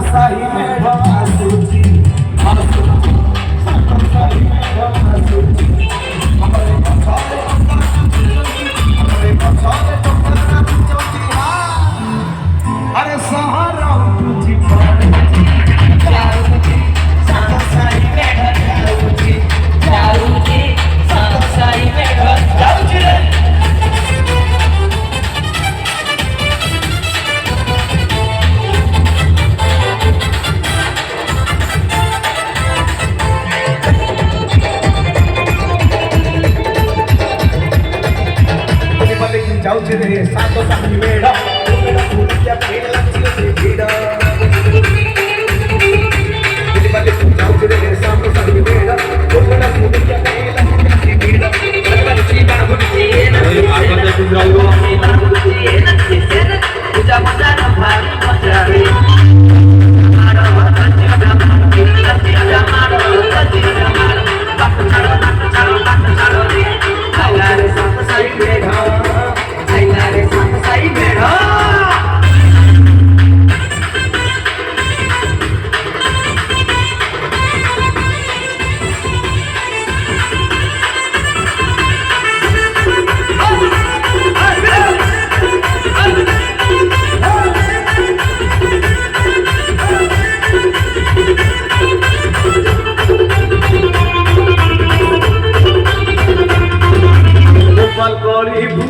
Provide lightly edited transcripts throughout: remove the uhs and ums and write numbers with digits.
साई में आसूची आसूची सातो साई में आसूची हमारे पछाड़े हमारे पछाड़े तो करना चोटी अरे सहारा तुझी पानी जाऊंगी सातो साई में जाऊंगी सातो साई में जाऊंगी जाऊचे रे सातो साई मेड़ा मेरा पूरिया पेड़ लच्छी से भीड़ा दिल वाले जाऊचे रे सातो साई मेड़ा मेरा पूरिया पेड़ लच्छी से भीड़ा लगन चीना बुझी ना आगे से गुजराओ ना बुझी ना किसे पूजा मजा ना भारी मजा रे मारो बच्चे जा मारो बच्चे जा मारो बात चलो रे आला रे सातो साई मेड़ा रे सातो साई मेड़ा गोपाल गौरी भू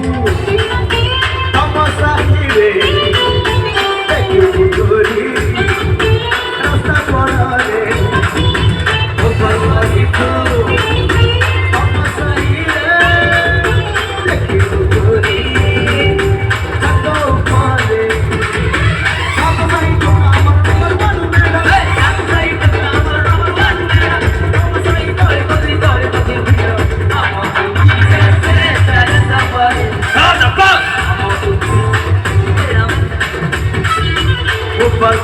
तमसा रे देखी गोरी रास्ता पड़ा रे गोपाल गौरी भू तमसा रे देखी गोरी सतो पाले सब नहीं तो अमर बन मेरा सब नहीं तो अमर बन मेरा तमसा रे गोरी गोरी बचे भिड़ो ऊपर